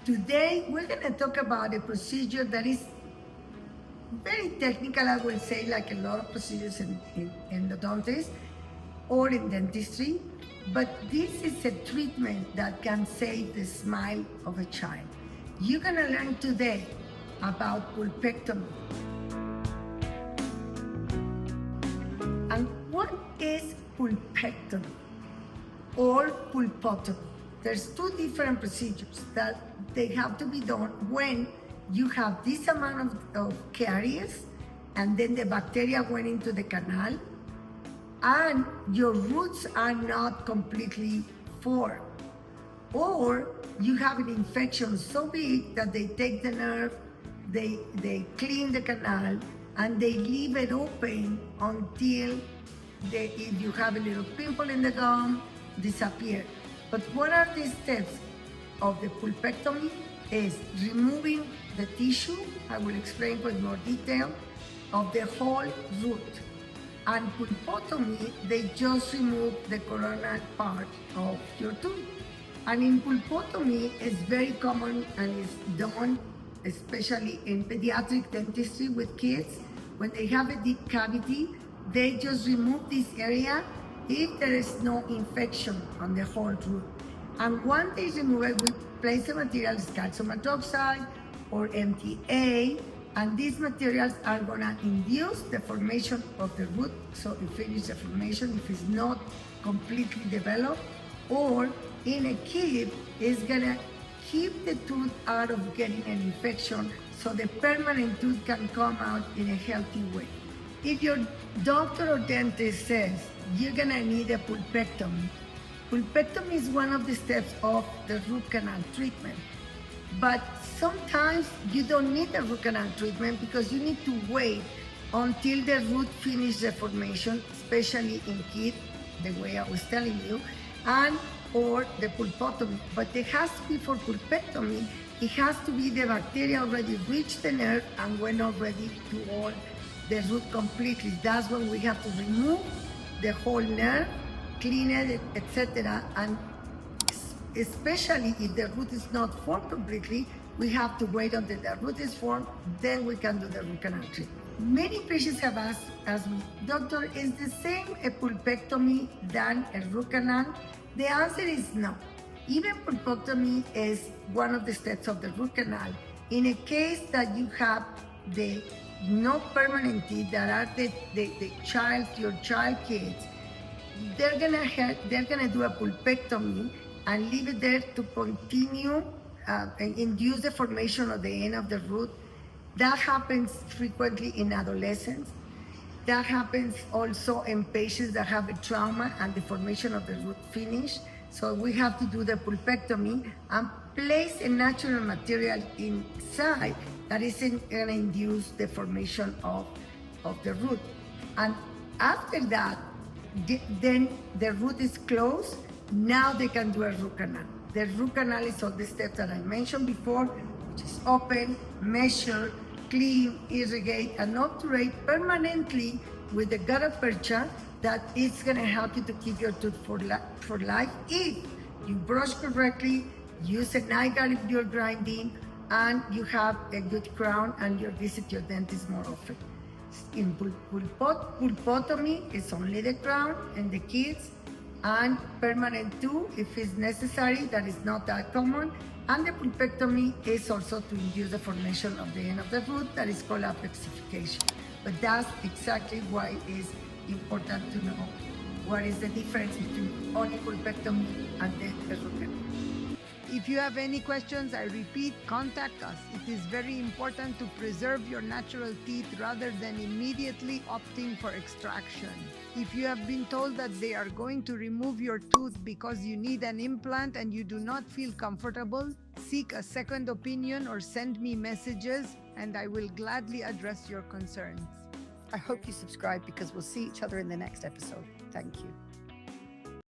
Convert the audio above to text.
Today, we're going to talk about a procedure that is very technical, I will say, like a lot of procedures in endodontist or in dentistry, but this is a treatment that can save the smile of a child. You're going to learn today about pulpectomy. And what is pulpectomy or pulpotomy? There's two different procedures that they have to be done when you have this amount of caries and then the bacteria went into the canal and your roots are not completely formed, or you have an infection so big that they take the nerve, they clean the canal and they leave it open until if you have a little pimple in the gum, disappear. But what are the steps of the pulpectomy? Is removing the tissue, I will explain with more detail, of the whole root. And pulpotomy, they just remove the coronal part of your tooth. And in pulpotomy, it's very common and is done especially in pediatric dentistry with kids. When they have a deep cavity, they just remove this area if there is no infection on the whole root. And once they remove it, we place the materials, calcium hydroxide or MTA, and these materials are gonna induce the formation of the root, so it finishes the formation if it's not completely developed, or in a kid, it's gonna keep the tooth out of getting an infection so the permanent tooth can come out in a healthy way. If your doctor or dentist says you're gonna need a pulpectomy, pulpectomy is one of the steps of the root canal treatment. But sometimes you don't need a root canal treatment because you need to wait until the root finishes the formation, especially in kids, the way I was telling you, and or the pulpotomy. But it has to be for pulpectomy, it has to be the bacteria already reached the nerve and went already to all the root completely. That's when we have to remove the whole nerve, clean it, etc. And especially if the root is not formed completely, we have to wait until the root is formed, then we can do the root canal treatment. Many patients have asked me, doctor, is the same a pulpectomy than a root canal? The answer is no. Even pulpectomy is one of the steps of the root canal. In a case that you have the no permanent teeth that are your child kids, they're gonna do a pulpectomy and leave it there to continue and induce the formation of the end of the root. That happens frequently in adolescents. That happens also in patients that have a trauma and the formation of the root finish. So we have to do the pulpectomy and place a natural material inside that isn't gonna induce the formation of the root. And after that, then the root is closed. Now they can do a root canal. The root canal is all the steps that I mentioned before, which is open, measure, clean, irrigate, and obturate permanently with the gutta percha that is gonna help you to keep your tooth for life if you brush correctly, use a night guard if you're grinding, and you have a good crown and you visit your dentist more often. In pulpotomy, it's only the crown and the kids, and permanent too, if it's necessary, that is not that common. And the pulpectomy is also to induce the formation of the end of the root, that is called apexification. But that's exactly why it is important to know what is the difference between only pulpectomy and the root canal. If you have any questions, I repeat, contact us. It is very important to preserve your natural teeth rather than immediately opting for extraction. If you have been told that they are going to remove your tooth because you need an implant and you do not feel comfortable, seek a second opinion or send me messages and I will gladly address your concerns. I hope you subscribe because we'll see each other in the next episode. Thank you.